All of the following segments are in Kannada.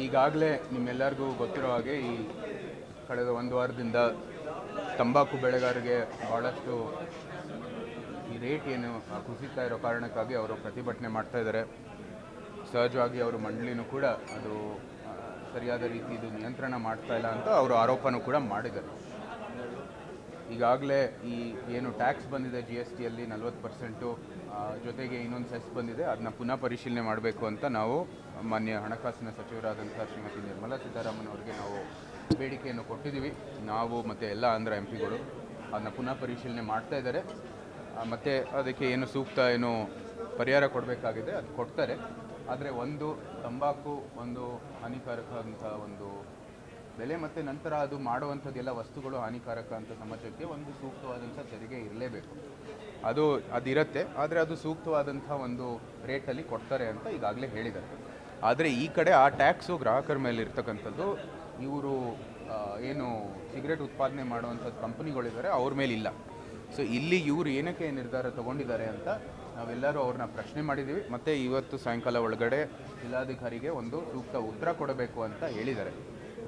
ಈಗಾಗಲೇ ನಿಮ್ಮೆಲ್ಲರಿಗೂ ಗೊತ್ತಿರೋ ಹಾಗೆ ಈ ಕಳೆದ ಒಂದು ವಾರದಿಂದ ತಂಬಾಕು ಬೆಳೆಗಾರರಿಗೆ ಭಾಳಷ್ಟು ಈ ರೇಟ್ ಏನು ಕುಸಿತಾ ಇರೋ ಕಾರಣಕ್ಕಾಗಿ ಅವರು ಪ್ರತಿಭಟನೆ ಮಾಡ್ತಾ ಇದ್ದಾರೆ. ಸಹಜವಾಗಿ ಅವರು ಮಂಡಳಿನೂ ಕೂಡ ಅದು ಸರಿಯಾದ ರೀತಿ ಇದು ನಿಯಂತ್ರಣ ಮಾಡ್ತಾ ಇಲ್ಲ ಅಂತ ಅವರು ಆರೋಪನೂ ಕೂಡ ಮಾಡಿದ್ದಾರೆ. ಈಗಾಗಲೇ ಈ ಏನು ಟ್ಯಾಕ್ಸ್ ಬಂದಿದೆ GSTಯಲ್ಲಿ 40%, ಜೊತೆಗೆ ಇನ್ನೊಂದು ಸೆಸ್ ಬಂದಿದೆ, ಅದನ್ನ ಪುನಃ ಪರಿಶೀಲನೆ ಮಾಡಬೇಕು ಅಂತ ನಾವು ಮಾನ್ಯ ಹಣಕಾಸಿನ ಸಚಿವರಾದಂಥ ಶ್ರೀಮತಿ ನಿರ್ಮಲಾ ಸೀತಾರಾಮನ್ ಅವರಿಗೆ ನಾವು ಬೇಡಿಕೆಯನ್ನು ಕೊಟ್ಟಿದ್ದೀವಿ. ನಾವು ಮತ್ತು ಎಲ್ಲ ಆಂಧ್ರ MP ಗಳು ಅದನ್ನ ಪುನಃ ಪರಿಶೀಲನೆ ಮಾಡ್ತಾ ಇದ್ದಾರೆ. ಮತ್ತು ಅದಕ್ಕೆ ಏನು ಸೂಕ್ತ ಏನು ಪರಿಹಾರ ಕೊಡಬೇಕಾಗಿದೆ ಅದು ಕೊಡ್ತಾರೆ. ಆದರೆ ಒಂದು ತಂಬಾಕು ಒಂದು ಹಾನಿಕಾರಕ ಅಂತ ಒಂದು ಬೆಲೆ ಮತ್ತು ನಂತರ ಅದು ಮಾಡುವಂಥದ್ದೆಲ್ಲ ವಸ್ತುಗಳು ಹಾನಿಕಾರಕ ಅಂತ ಸಮಾಜಕ್ಕೆ ಒಂದು ಸೂಕ್ತವಾದಂಥ ತೆರಿಗೆ ಇರಲೇಬೇಕು. ಅದಿರುತ್ತೆ, ಆದರೆ ಅದು ಸೂಕ್ತವಾದಂಥ ಒಂದು ರೇಟಲ್ಲಿ ಕೊಡ್ತಾರೆ ಅಂತ ಈಗಾಗಲೇ ಹೇಳಿದ್ದಾರೆ. ಆದರೆ ಈ ಕಡೆ ಆ ಟ್ಯಾಕ್ಸು ಗ್ರಾಹಕರ ಮೇಲೆ ಇರ್ತಕ್ಕಂಥದ್ದು ಇವರು ಏನು ಸಿಗರೇಟ್ ಉತ್ಪಾದನೆ ಮಾಡುವಂಥದ್ದು ಕಂಪನಿಗಳಿದ್ದಾರೆ ಅವ್ರ ಮೇಲೆ ಇಲ್ಲ. ಸೊ ಇಲ್ಲಿ ಇವರು ಏನಕ್ಕೆ ನಿರ್ಧಾರ ತಗೊಂಡಿದ್ದಾರೆ ಅಂತ ನಾವೆಲ್ಲರೂ ಅವ್ರನ್ನ ಪ್ರಶ್ನೆ ಮಾಡಿದ್ದೀವಿ. ಮತ್ತು ಇವತ್ತು ಸಾಯಂಕಾಲ ಒಳಗಡೆ ಜಿಲ್ಲಾಧಿಕಾರಿಗೆ ಒಂದು ಸೂಕ್ತ ಉತ್ತರ ಕೊಡಬೇಕು ಅಂತ ಹೇಳಿದ್ದಾರೆ.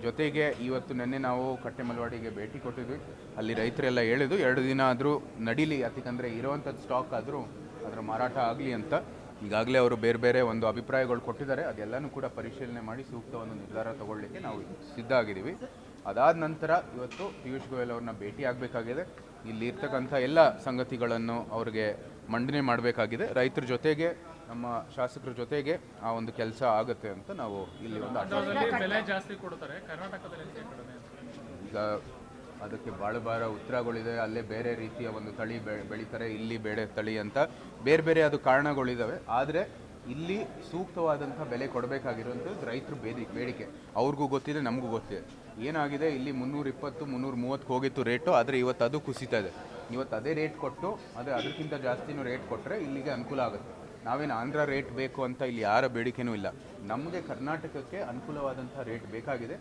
ಜೊತೆಗೆ ಇವತ್ತು ನಿನ್ನೆ ನಾವು ಕಟ್ಟೆಮಲವಾಡಿಗೆ ಭೇಟಿ ಕೊಟ್ಟಿದ್ವಿ. ಅಲ್ಲಿ ರೈತರೆಲ್ಲ ಹೇಳಿದ್ದು 2 ದಿನ ಆದರೂ ನಡೀಲಿ, ಯಾಕಂದರೆ ಇರೋವಂಥದ್ದು ಸ್ಟಾಕ್ ಆದರೂ ಅದರ ಮಾರಾಟ ಆಗಲಿ ಅಂತ. ಈಗಾಗಲೇ ಅವರು ಬೇರೆ ಬೇರೆ ಒಂದು ಅಭಿಪ್ರಾಯಗಳು ಕೊಟ್ಟಿದ್ದಾರೆ. ಅದೆಲ್ಲನೂ ಕೂಡ ಪರಿಶೀಲನೆ ಮಾಡಿ ಸೂಕ್ತ ಒಂದು ನಿರ್ಧಾರ ತಗೊಳ್ಳಿಕ್ಕೆ ನಾವು ಸಿದ್ಧ ಆಗಿದ್ದೀವಿ. ಅದಾದ ನಂತರ ಇವತ್ತು ಪಿಯೂಷ್ ಗೋಯಲ್ ಅವ್ರನ್ನ ಭೇಟಿ ಆಗಬೇಕಾಗಿದೆ. ಇಲ್ಲಿ ಇರ್ತಕ್ಕಂಥ ಎಲ್ಲ ಸಂಗತಿಗಳನ್ನು ಅವ್ರಿಗೆ ಮಂಡನೆ ಮಾಡಬೇಕಾಗಿದೆ. ರೈತರ ಜೊತೆಗೆ ನಮ್ಮ ಶಾಸಕರ ಜೊತೆಗೆ ಆ ಒಂದು ಕೆಲಸ ಆಗುತ್ತೆ ಅಂತ ನಾವು ಇಲ್ಲಿ ಒಂದು ಬೆಲೆ ಜಾಸ್ತಿ ಕೊಡ್ತಾರೆ ಕರ್ನಾಟಕದಲ್ಲಿ. ಈಗ ಅದಕ್ಕೆ ಭಾಳ ಉತ್ತರಗಳಿದೆ. ಅಲ್ಲೇ ಬೇರೆ ರೀತಿಯ ಒಂದು ತಳಿ ಬೆಳೀತಾರೆ, ಇಲ್ಲಿ ಬೇರೆ ತಳಿ ಅಂತ ಬೇರೆ ಬೇರೆ ಅದು ಕಾರಣಗಳಿದ್ದಾವೆ. ಆದರೆ ಇಲ್ಲಿ ಸೂಕ್ತವಾದಂಥ ಬೆಲೆ ಕೊಡಬೇಕಾಗಿರುವಂಥದ್ದು ರೈತರು ಬೇಡಿಕೆ. ಅವ್ರಿಗೂ ಗೊತ್ತಿದೆ, ನಮಗೂ ಗೊತ್ತಿದೆ. ಏನಾಗಿದೆ, ಇಲ್ಲಿ 320 330 ಹೋಗಿತ್ತು ರೇಟು, ಆದರೆ ಇವತ್ತು ಅದು ಕುಸಿತಾ ಇದೆ. ಇವತ್ತು ಅದೇ ರೇಟ್ ಕೊಟ್ಟು ಅದಕ್ಕಿಂತ ಜಾಸ್ತಿನೂ ರೇಟ್ ಕೊಟ್ಟರೆ ಇಲ್ಲಿಗೆ ಅನುಕೂಲ ಆಗುತ್ತೆ. ನಾವೇನು ಆಂಧ್ರ ರೇಟ್ ಬೇಕು ಅಂತ ಇಲ್ಲಿ ಯಾರ ಬೇಡಿಕೆನೂ ಇಲ್ಲ. ನಮಗೆ ಕರ್ನಾಟಕಕ್ಕೆ ಅನುಕೂಲವಾದಂಥ ರೇಟ್ ಬೇಕಾಗಿದೆ.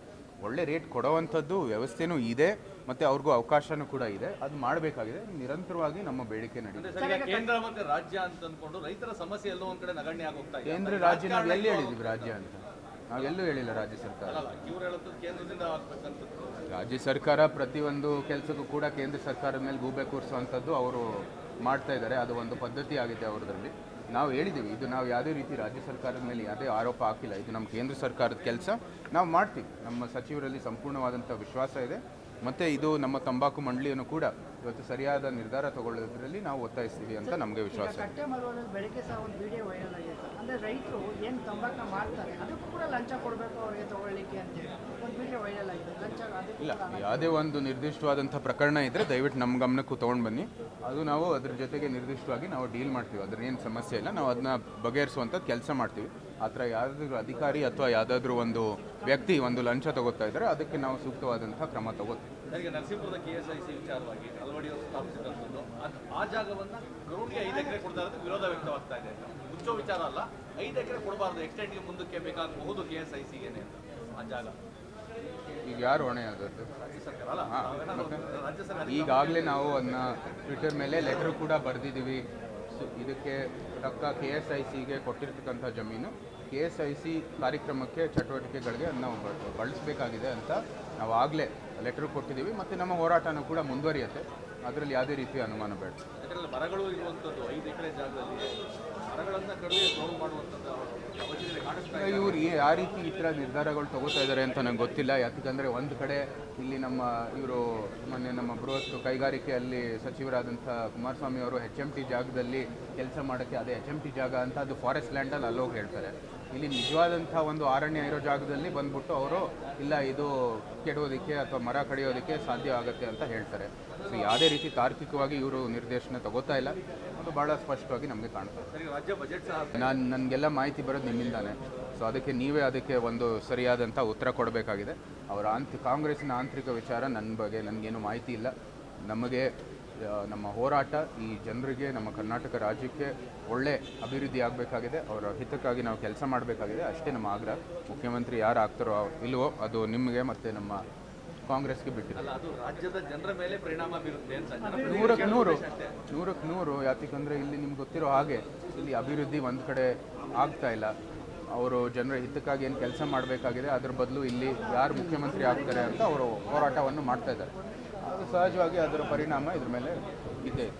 ಒಳ್ಳೆ ರೇಟ್ ಕೊಡುವಂಥದ್ದು ವ್ಯವಸ್ಥೆನೂ ಇದೆ ಮತ್ತು ಅವ್ರಿಗೂ ಅವಕಾಶನೂ ಕೂಡ ಇದೆ. ಅದು ಮಾಡಬೇಕಾಗಿದೆ. ನಿರಂತರವಾಗಿ ನಮ್ಮ ಬೇಡಿಕೆ ನಡೀತದೆ. ಕೇಂದ್ರ ಮತ್ತು ರಾಜ್ಯ ಅಂತ ಅಂದ್ಕೊಂಡು ರೈತರ ಸಮಸ್ಯೆ ಎಲ್ಲೋ ಒಂದು ಕಡೆ ನಗಣ್ಯ ಆಗೋಗ್ತಾ ಇದೆ. ಕೇಂದ್ರ ರಾಜ್ಯ ನಾವು ಎಲ್ಲಿ ಹೇಳಿದ್ದೀವಿ ರಾಜ್ಯ ಅಂತ? ನಾವೆಲ್ಲೂ ಹೇಳಿಲ್ಲ ರಾಜ್ಯ ಸರ್ಕಾರ. ಇವ್ರು ಹೇಳೋದು ಕೇಂದ್ರದಿಂದ ಆಗ್ಬೇಕಂತ. ರಾಜ್ಯ ಸರ್ಕಾರ ಪ್ರತಿಯೊಂದು ಕೆಲಸಕ್ಕೂ ಕೂಡ ಕೇಂದ್ರ ಸರ್ಕಾರದ ಮೇಲೆ ಗೂಬೆ ಕೂರಿಸುವಂಥದ್ದು ಅವರು ಮಾಡ್ತಾ ಇದ್ದಾರೆ. ಅದು ಒಂದು ಪದ್ಧತಿ ಆಗಿದೆ ಅವರದ್ರಲ್ಲಿ. ನಾವು ಹೇಳಿದ್ದೀವಿ, ಇದು ನಾವು ಯಾವುದೇ ರೀತಿ ರಾಜ್ಯ ಸರ್ಕಾರದ ಮೇಲೆ ಯಾವುದೇ ಆರೋಪ ಹಾಕಿಲ್ಲ. ಇದು ನಮ್ಮ ಕೇಂದ್ರ ಸರ್ಕಾರದ ಕೆಲಸ, ನಾವು ಮಾಡ್ತೀವಿ. ನಮ್ಮ ಸಚಿವರಲ್ಲಿ ಸಂಪೂರ್ಣವಾದಂಥ ವಿಶ್ವಾಸ ಇದೆ. ಮತ್ತು ಇದು ನಮ್ಮ ತಂಬಾಕು ಮಂಡಳಿಯನ್ನು ಕೂಡ ಇವತ್ತು ಸರಿಯಾದ ನಿರ್ಧಾರ ತಗೊಳ್ಳೋದ್ರಲ್ಲಿ ನಾವು ಒತ್ತಾಯಿಸ್ತೀವಿ ಅಂತ ನಮಗೆ ವಿಶ್ವಾಸ ಇದೆ. ಕಟ್ಟೆಮಲವಾಡಲ್ಲಿ ಬೆಳಗ್ಗೆ ಸಹ ಒಂದು ವಿಡಿಯೋ ವೈರಲ್ ಆಗಿದೆ. ಅಂದರೆ ರೈತರು ಏನು ತಂಬಾಕನ್ನ ಮಾಡ್ತಾರೆ ಅದಕ್ಕೂ ಕೂಡ ಲಂಚ ಕೊಡಬೇಕು ಅವರಿಗೆ ತಗೊಳ್ಳಿಕ್ಕೆ ಅಂತೇಳಿ ಒಂದು ವಿಡಿಯೋ ವೈರಲ್ ಆಗಿದೆ. ಲಂಚ ಇಲ್ಲ, ಯಾವುದೇ ಒಂದು ನಿರ್ದಿಷ್ಟವಾದಂಥ ಪ್ರಕರಣ ಇದ್ದರೆ ದಯವಿಟ್ಟು ನಮ್ಮ ಗಮನಕ್ಕೂ ತೊಗೊಂಡು ಬನ್ನಿ. ಅದು ನಾವು ಅದ್ರ ಜೊತೆಗೆ ನಿರ್ದಿಷ್ಟವಾಗಿ ನಾವು ಡೀಲ್ ಮಾಡ್ತೀವಿ. ಅದ್ರೇನು ಸಮಸ್ಯೆ ಇಲ್ಲ, ನಾವು ಅದನ್ನ ಬಗೆಹರಿಸುವಂಥದ್ದು ಕೆಲಸ ಮಾಡ್ತೀವಿ. ಆ ಥರ ಯಾವುದಾದ್ರೂ ಅಧಿಕಾರಿ ಅಥವಾ ಯಾವುದಾದ್ರೂ ಒಂದು ವ್ಯಕ್ತಿ ಒಂದು ಲಂಚ ತಗೋತಾ ಇದ್ದಾರೆ, ಅದಕ್ಕೆ ನಾವು ಸೂಕ್ತವಾದಂಥ ಕ್ರಮ ತಗೋತೀವಿ. ಈಗ ನರಸೀಪುರದ KSIC ವಿಚಾರವಾಗಿ ಅಳವಡಿಯವರು ಸ್ಥಾಪಿಸಿದಂಥದ್ದು ಆ ಜಾಗವನ್ನು ಗೌರ್ಮೆಂಟ್ಗೆ 5 ಎಕರೆ ಕೊಡ್ತಾ ಇರೋದಕ್ಕೆ ವಿರೋಧ ವ್ಯಕ್ತವಾಗ್ತಾ ಇದೆ. ಮುಚ್ಚೋ ವಿಚಾರ ಅಲ್ಲ, 5 ಎಕರೆ ಕೊಡಬಾರ್ದು, ಎಕ್ಸ್ಟೆಂಡ್ಗೆ ಮುಂದಕ್ಕೆ ಬೇಕಾಗಬಹುದು KSICಗೆ ಆ ಜಾಗ. ಈಗ ಯಾರು ಹೊಣೆ ಆದದ್ದು? ರಾಜ್ಯ ಸರ್ಕಾರ ಅಲ್ಲ. ರಾಜ್ಯ ಸರ್ಕಾರ ಈಗಾಗಲೇ ನಾವು ಅದನ್ನ ಟ್ವಿಟರ್ ಮೇಲೆ ಲೆಟರ್ ಕೂಡ ಬರೆದಿದ್ದೀವಿ. ಇದಕ್ಕೆ ತಕ್ಕ KSICಗೆ ಕೊಟ್ಟಿರ್ತಕ್ಕಂಥ ಜಮೀನು KSIC ಕಾರ್ಯಕ್ರಮಕ್ಕೆ ಚಟುವಟಿಕೆಗಳಿಗೆ ನಾವು ಬಳಸಬೇಕಾಗಿದೆ ಅಂತ ನಾವು ಆಗಲೇ ಲೆಟರ್ ಕೊಟ್ಟಿದ್ದೀವಿ. ಮತ್ತು ನಮ್ಮ ಹೋರಾಟನೂ ಕೂಡ ಮುಂದುವರಿಯುತ್ತೆ. ಅದರಲ್ಲಿ ಯಾವುದೇ ರೀತಿಯ ಅನುಮಾನ ಬೇಡ. ಯಾಕಂದರೆ ಮರಗಳು ಇರುವಂಥದ್ದು 5 ಎಕರೆ ಜಾಗದಲ್ಲಿ ಮರಗಳನ್ನು ಕಡಿಮೆ ಗ್ರೌಂಡ್ ಮಾಡುವಂಥದ್ದು ಇವ್ರು ಯಾವ ರೀತಿ ಈ ಥರ ನಿರ್ಧಾರಗಳು ತಗೋತಾ ಇದ್ದಾರೆ ಅಂತ ನಂಗೆ ಗೊತ್ತಿಲ್ಲ. ಯಾಕಂದರೆ ಒಂದು ಕಡೆ ಇಲ್ಲಿ ಇವರು ಮೊನ್ನೆ ನಮ್ಮ ಬೃಹತ್ ಕೈಗಾರಿಕೆಯಲ್ಲಿ ಸಚಿವರಾದಂಥ ಕುಮಾರಸ್ವಾಮಿ ಅವರು HMT ಜಾಗದಲ್ಲಿ ಕೆಲಸ ಮಾಡೋಕ್ಕೆ ಅದೇ HMT ಜಾಗ ಅಂತ ಅದು ಫಾರೆಸ್ಟ್ ಲ್ಯಾಂಡಲ್ಲಿ ಅಲ್ಲೋಗಿ ಹೇಳ್ತಾರೆ. ಇಲ್ಲಿ ನಿಜವಾದಂಥ ಒಂದು ಅರಣ್ಯ ಇರೋ ಜಾಗದಲ್ಲಿ ಬಂದ್ಬಿಟ್ಟು ಅವರು ಇಲ್ಲ ಇದು ಕೆಡೋದಕ್ಕೆ ಅಥವಾ ಮರ ಕಡಿಯೋದಕ್ಕೆ ಸಾಧ್ಯ ಆಗುತ್ತೆ ಅಂತ ಹೇಳ್ತಾರೆ. ಸೊ ಯಾವುದೇ ರೀತಿ ತಾರ್ಕಿಕವಾಗಿ ಇವರು ನಿರ್ದೇಶನ ತಗೋತಾ ಇಲ್ಲ. ಅದು ಭಾಳ ಸ್ಪಷ್ಟವಾಗಿ ನಮಗೆ ಕಾಣ್ತದೆ. ರಾಜ್ಯ ಬಜೆಟ್ ಸಹ ನನಗೆಲ್ಲ ಮಾಹಿತಿ ಬರೋದು ನಿಮ್ಮಿಂದಾನೆ. ಸೊ ನೀವೇ ಅದಕ್ಕೆ ಒಂದು ಸರಿಯಾದಂಥ ಉತ್ತರ ಕೊಡಬೇಕಾಗಿದೆ. ಕಾಂಗ್ರೆಸ್ಸಿನ ಆಂತರಿಕ ವಿಚಾರ ನನ್ನ ಬಗ್ಗೆ ನನಗೇನು ಮಾಹಿತಿ ಇಲ್ಲ. ನಮಗೆ ನಮ್ಮ ಹೋರಾಟ ಈ ಜನರಿಗೆ, ನಮ್ಮ ಕರ್ನಾಟಕ ರಾಜ್ಯಕ್ಕೆ ಒಳ್ಳೆ ಅಭಿವೃದ್ಧಿ ಆಗಬೇಕಾಗಿದೆ. ಅವರ ಹಿತಕ್ಕಾಗಿ ನಾವು ಕೆಲಸ ಮಾಡಬೇಕಾಗಿದೆ. ಅಷ್ಟೇ ನಮ್ಮ ಆಗ್ರಹ. ಮುಖ್ಯಮಂತ್ರಿ ಯಾರು ಆಗ್ತಾರೋ ಇಲ್ವೋ ಅದು ನಿಮಗೆ ಮತ್ತು ನಮ್ಮ ಕಾಂಗ್ರೆಸ್ಗೆ ಬಿಟ್ಟಿಲ್ಲ. ಅದು ರಾಜ್ಯದ ಜನರ ಮೇಲೆ ಪರಿಣಾಮ ಬೀರುತ್ತೆ ಅಂತ 100ಕ್ಕೆ 100. ಯಾಕಂದರೆ ಇಲ್ಲಿ ನಿಮ್ಗೆ ಗೊತ್ತಿರೋ ಹಾಗೆ ಇಲ್ಲಿ ಅಭಿವೃದ್ಧಿ ಒಂದು ಕಡೆ ಆಗ್ತಾ ಇಲ್ಲ. ಅವರು ಜನರ ಹಿತಕ್ಕಾಗಿ ಏನು ಕೆಲಸ ಮಾಡಬೇಕಾಗಿದೆ ಅದ್ರ ಬದಲು ಇಲ್ಲಿ ಯಾರು ಮುಖ್ಯಮಂತ್ರಿ ಆಗ್ತಾರೆ ಅಂತ ಅವರು ಹೋರಾಟವನ್ನು ಮಾಡ್ತಾ ಇದ್ದಾರೆ. ಅದು ಸಹಜವಾಗಿ ಅದರ ಪರಿಣಾಮ ಇದ್ರ ಮೇಲೆ ಇದ್ದೇ ಇದೆ.